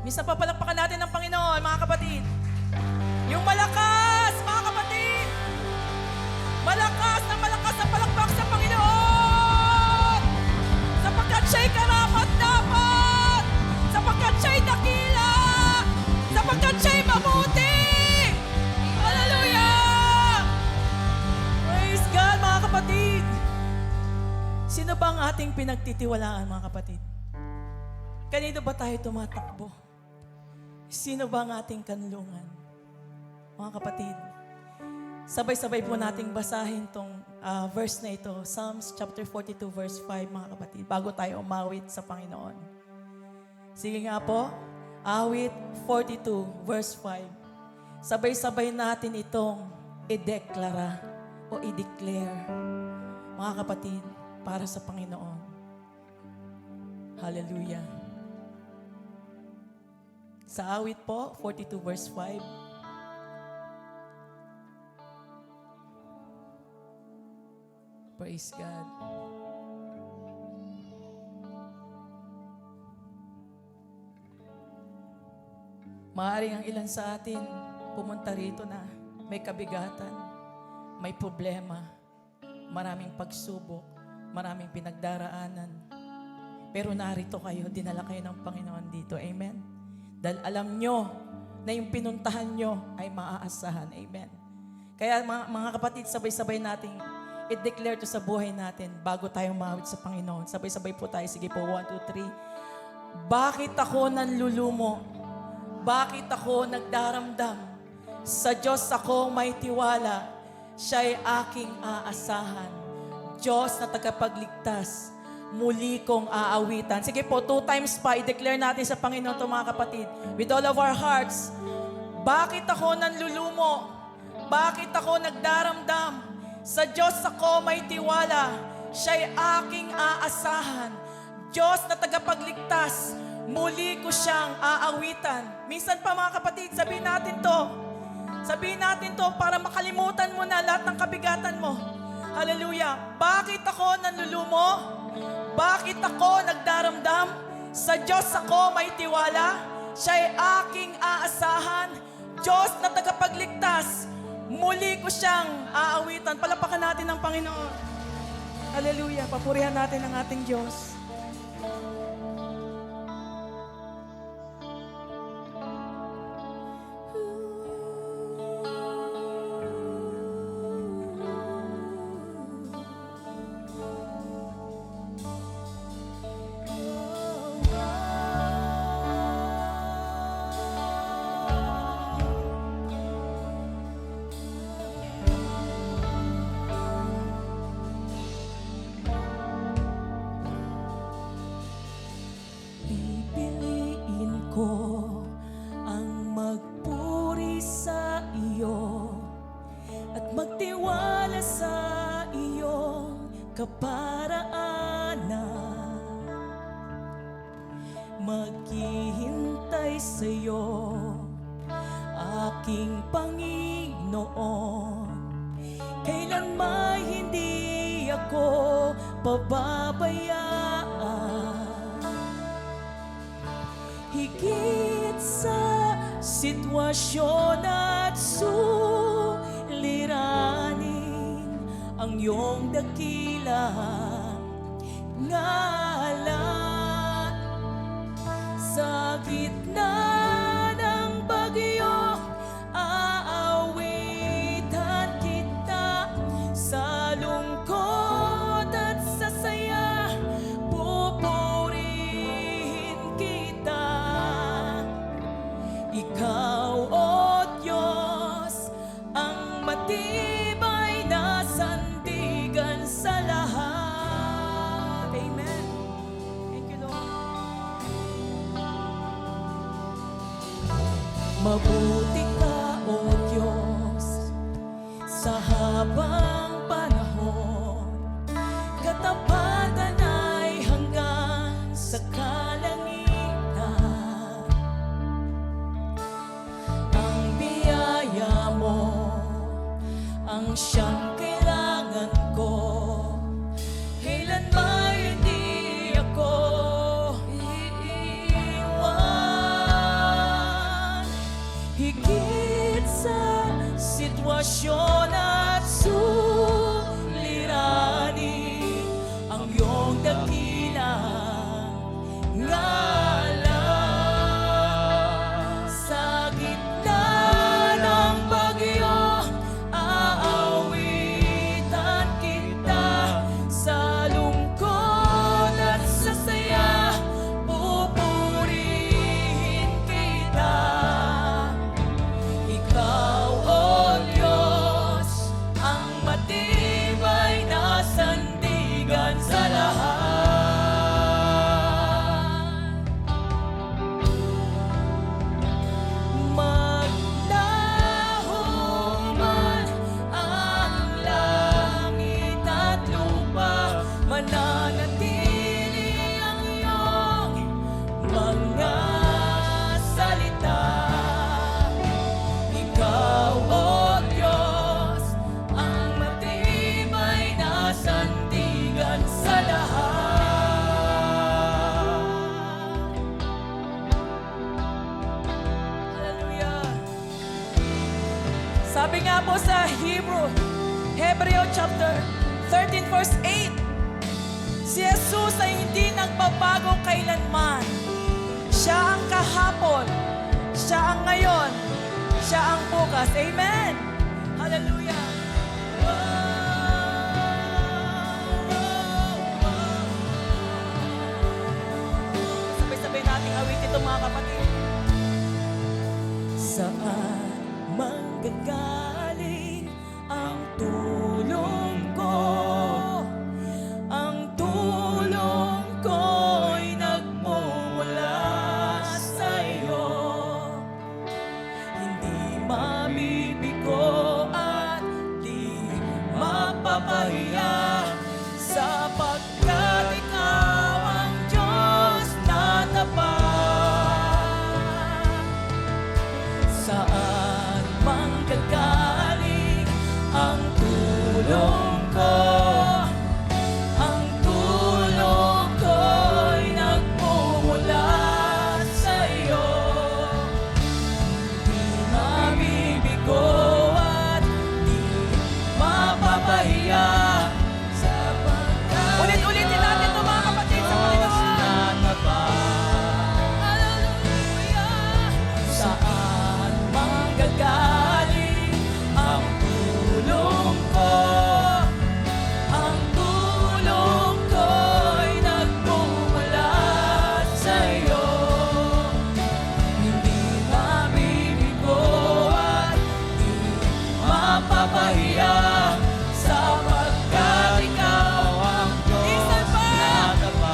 Minsan papalakpakan natin ng Panginoon, mga kapatid. Yung malakas, mga kapatid. Malakas na palakpak sa Panginoon. Sapagkat siya'y karapat-dapat. Sapagkat siya'y dakila. Sapagkat siya'y mabuti. Hallelujah! Praise God, mga kapatid. Sino ba ang ating pinagtitiwalaan, mga kapatid? Kanino ba tayo tumatakbo? Sino ba ang ating kanlungan? Mga kapatid, sabay-sabay po nating basahin tong verse na ito. Psalms chapter 42 verse 5, mga kapatid, bago tayo umawit sa Panginoon. Sige nga po, awit 42 verse 5. Sabay-sabay natin itong i-deklara o i-declare, mga kapatid, para sa Panginoon. Hallelujah. Sa awit po, 42 verse 5. Praise God. Maaaring ang ilan sa atin pumunta rito na may kabigatan, may problema, maraming pagsubok, maraming pinagdaraanan. Pero narito kayo, dinala kayo ng Panginoon dito. Amen? Dahil alam nyo na yung pinuntahan nyo ay maaasahan. Amen? Kaya mga kapatid, sabay-sabay nating i-declare to sa buhay natin bago tayo umawit sa Panginoon. Sabay-sabay po tayo. Sige po, 1, 2, 3. Bakit ako nanlulumo? Bakit ako nagdaramdam? Sa Diyos ako may tiwala. Siya'y aking aasahan. Diyos na tagapagligtas, muli kong aawitan. Sige po, 2 times pa, i-declare natin sa Panginoon ito, mga kapatid. With all of our hearts, bakit ako nanlulumo? Bakit ako nagdaramdam? Sa Diyos ako may tiwala. Siya'y aking aasahan. Diyos na tagapagligtas, muli ko siyang aawitan. Minsan pa, mga kapatid, sabihin natin to. Sabihin natin to para makalimutan mo na lahat ng kabigatan mo. Hallelujah. Bakit ako nanlulumo? Bakit ako nagdaramdam? Sa Diyos ako may tiwala. Siya'y aking aasahan. Diyos na tagapagligtas, muli ko siyang aawitan. Palapakan natin ang Panginoon. Hallelujah. Papurihan natin ang ating Diyos. Magtiwala sa iyong kaparaanan, maghihintay sa iyo, aking Panginoon. Kailanman hindi ako pababayaan, higit sa sitwasyon at suliranin, ang iyong dakilang ngalan. Sa gitna ng bagyo, aawitan kita. Sa lungkot at sa saya, pupurihin kita. Ikaw, O Diyos, ang matibay na sandigan sa lahat. Amen. Thank you, Lord. Mabuti ka, O Diyos, sa habang panahon. Katapatan ay hanggang sa kalangitan. Ang biyaya mo ang siyang kailangan ko. Kailanman hindi ako iiwan. po sa Hebreo chapter 13 verse 8. Si Jesus ay hindi nagbabago kailanman. Siya ang kahapon, siya ang ngayon, siya ang bukas. Amen. Hallelujah. Sabay-sabay nating awit ito mga kapatid. Saan manggagaling ang tulong ko? Ang tulong ko'y nagmumula sa iyo. Hindi mabibigo at di mapapahiya, sapagkat ikaw ang Diyos na tapat. Saan manggagaling ang tulong ko? Ang tulong ko'y nagmumula sa iyo. Di mabibigo at di mapapahiya, sapagkat ulit-ulitin natin ito mga kapatid sa Panginoon. Hallelujah. Saan manggagaling ang tulong ko? Ang tulong ko'y nagmumula sa iyo. Hindi mabibigo at di mapapahiya, sapagkat ikaw ang Diyos na tapat.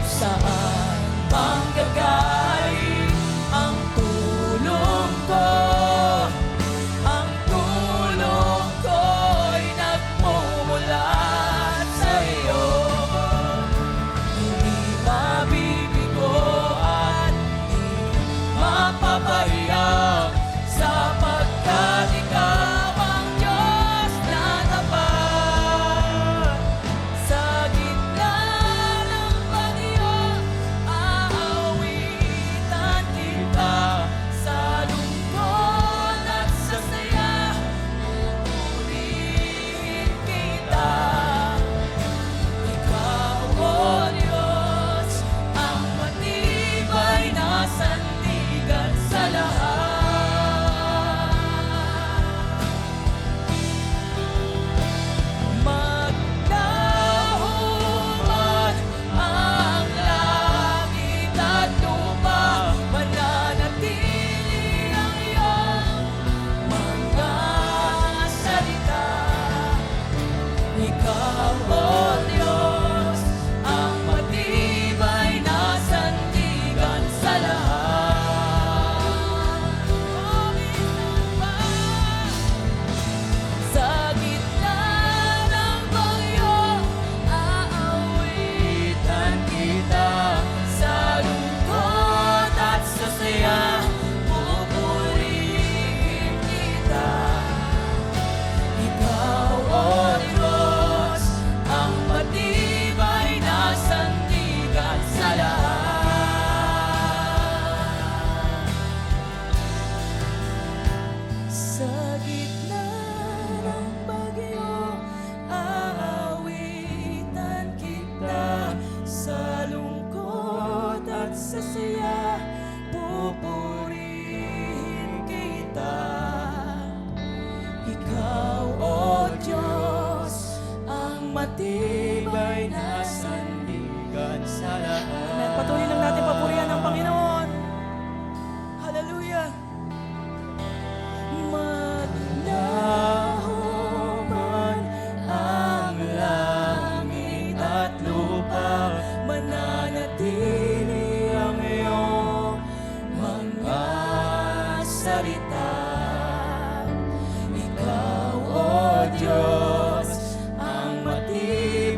Saan manggagaling ang tulong ko? Ang tulong ko'y nagmumula sa iyo. Hindi mabibigo at di mapapahiya, sapagkat ikaw ang Diyos na tapat. Sa gitna ng bagyo, aawitan kita. Sa lungkot at sa saya, pupurihin kita. Ikaw, O Diyos, ang matibay na sandigan sa lahat. Maglaho man ang langit at lupa, mananatili ang iyong mga salita. Ikaw, O Diyos, ang matibay na sandigan sa lahat. Sa gitna ng bagyo, aawitan kita. Sa lungkot at sa saya, pupurihin kita. Ikaw, O Diyos, ang matibay na sandigan sa lahat. Sa gitna ng bagyo, aawitan kita. Sa lungkot at sa saya, pupurihin kita. Ikaw, O Diyos, ang matibay na sandigan sa lahat. Amen. Patuloy lang natin papurihan ang Panginoon. Hallelujah. Maglaho man ang langit at lupa, mananatili ang iyong mga salita. Ikaw, O Diyos, ang matibay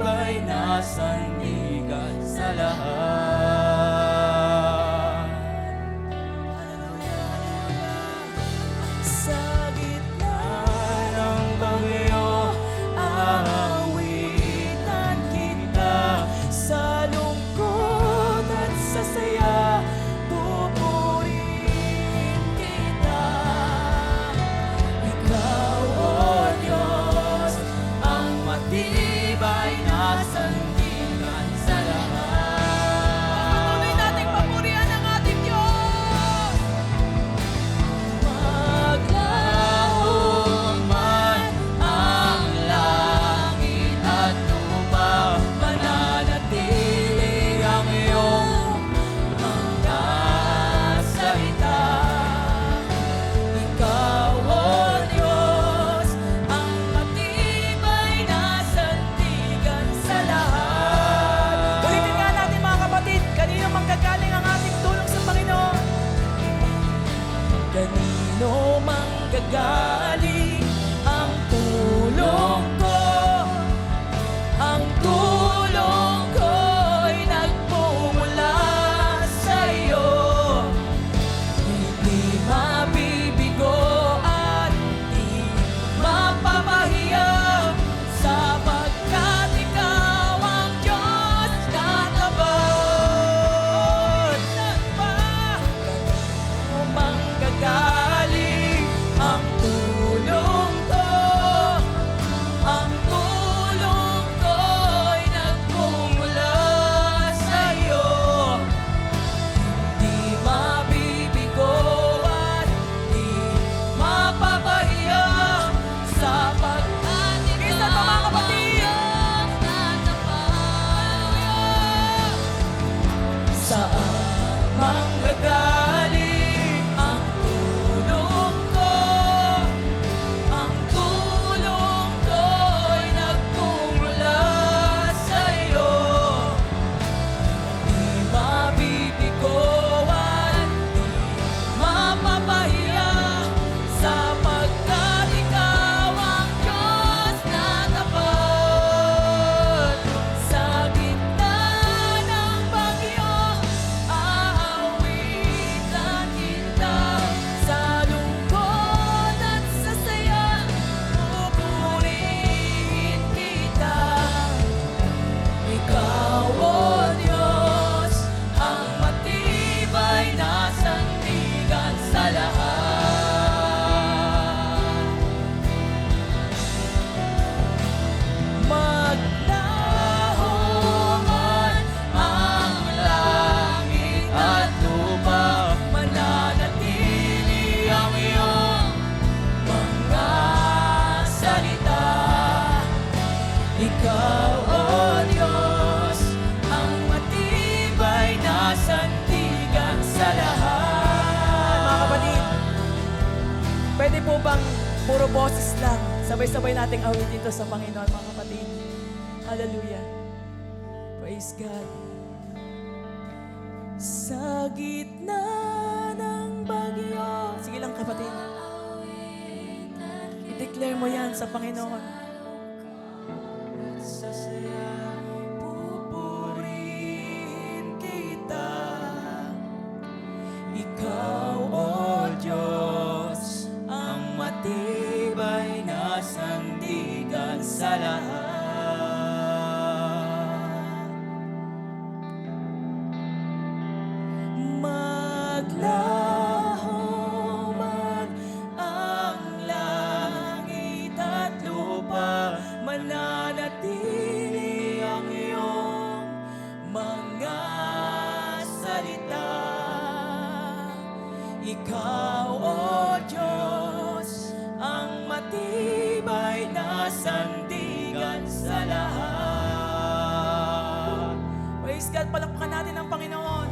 Ikaw, O Diyos, ang matibay na sandigan sa lahat. Mga kapatid, pwede po bang puro boses lang? Sabay-sabay nating awitin ito sa Panginoon, mga kapatid. Hallelujah. Praise God. Sa gitna ng bagyo. Sige lang, kapatid. I-declare mo yan sa Panginoon. Pupurihin kita. Ikaw, O Diyos, ang matibay na sandigan sa lahat. Maglaho man ang langit at lupa, mananatili ang iyong mga salita. Ikaw, O Diyos, ang matibay na sandigan sa lahat. Praise God, palakpakan natin ang Panginoon.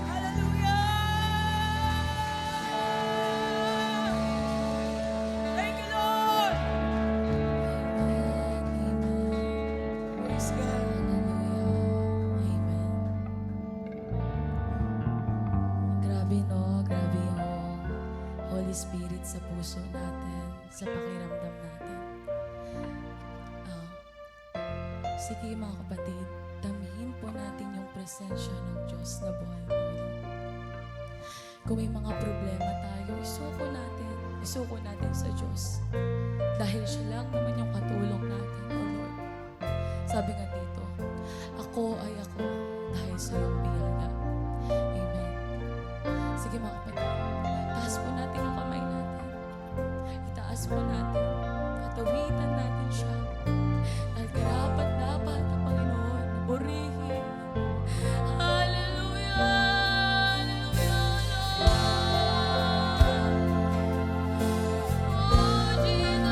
Hallelujah! Thank you, Lord! Praise God. Grabe no, grabe yung Holy Spirit sa puso natin, sa pakiramdam natin. Sige mga kapatid, damihin po natin yung presensya ng Diyos na buhay, Panginoon. Kung may mga problema tayo, isuko natin sa Diyos. Dahil siya lang naman yung katulong natin, O Lord. Sabi nga dito, ako ay ako dahil sa iyong biyaya. Amen. Sige mga kapatid, taas po natin ang kamay natin. Itaas po natin. Tatawitan natin siya. Dahil karapat-dapat ang Panginoon na purihin. Hallelujah! Hallelujah, Lord! Oh, Jesus!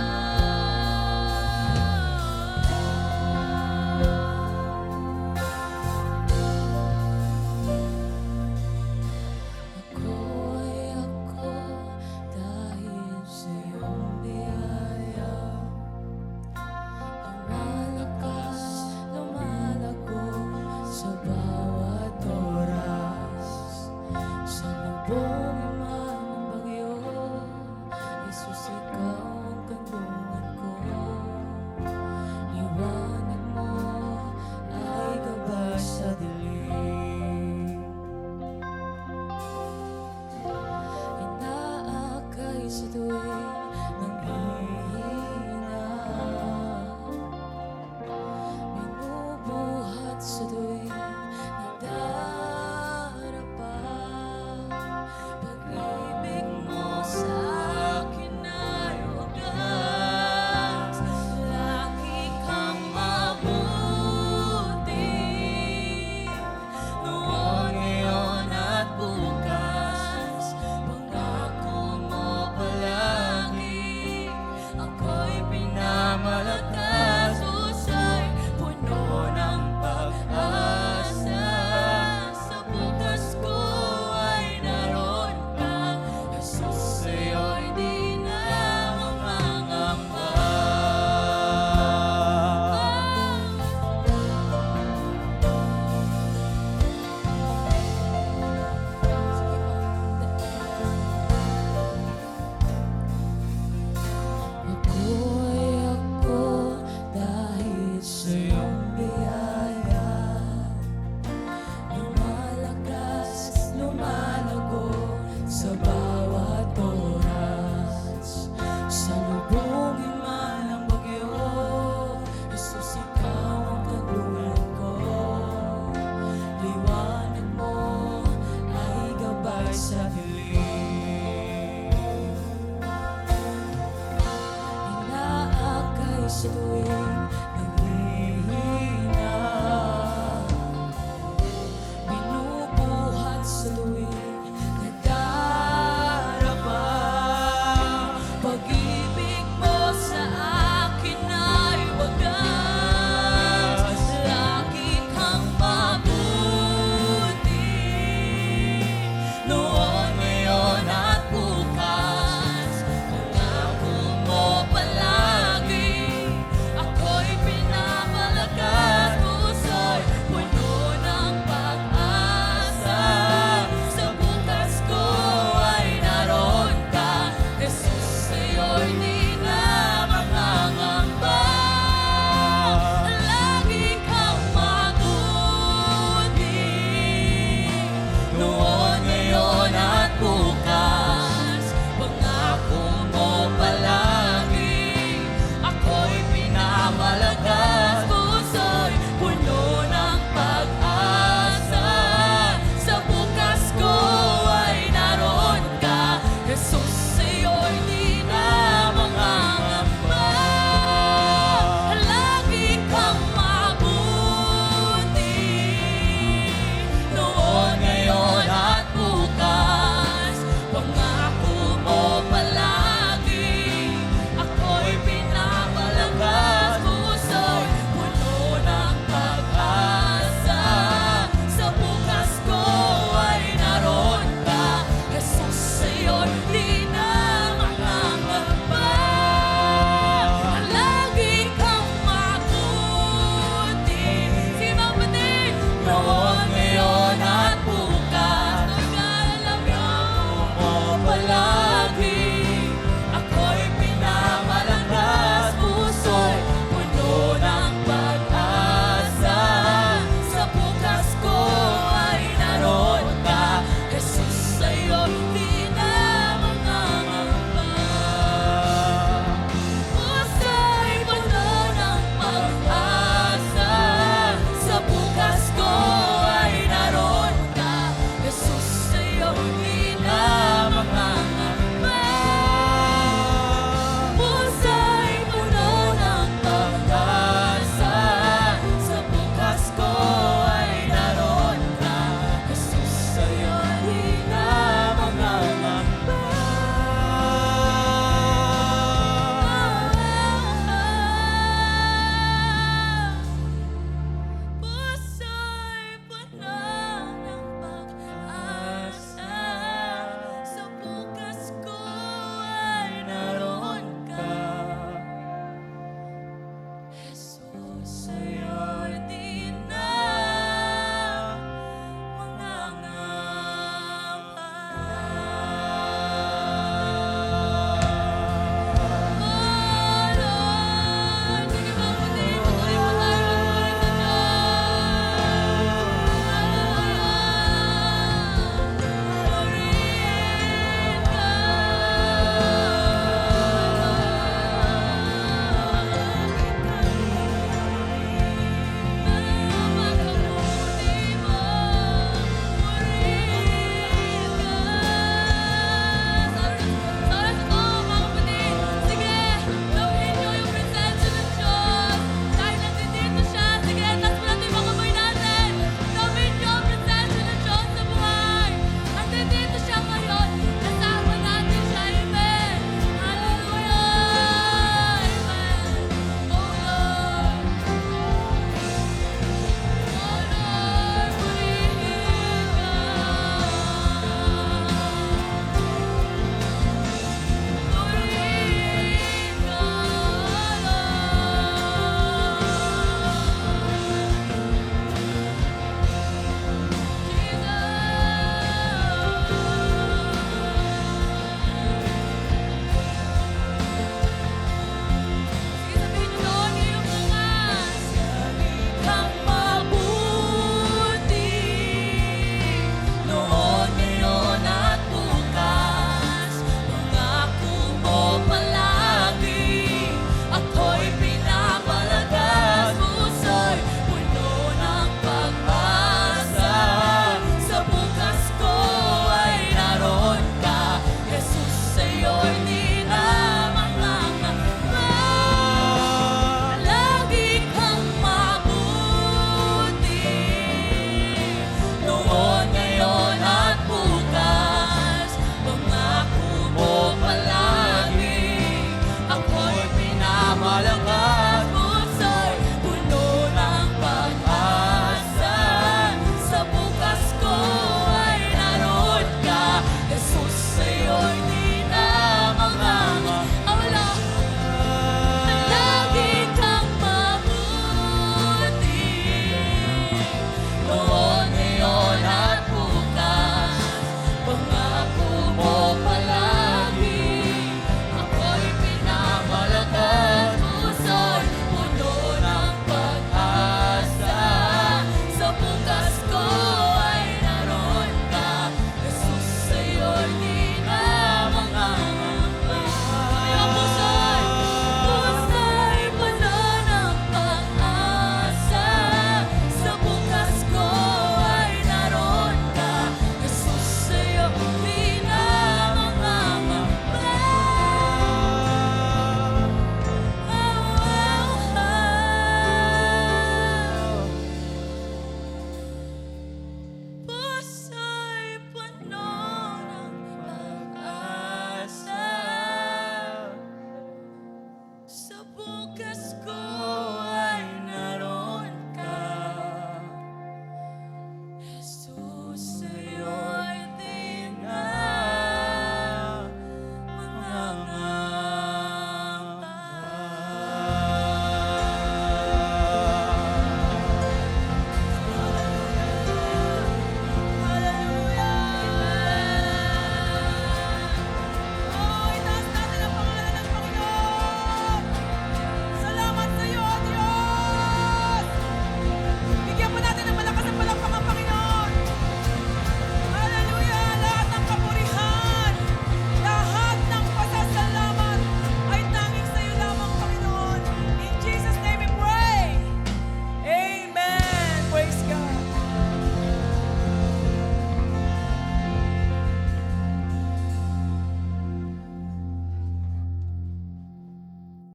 sa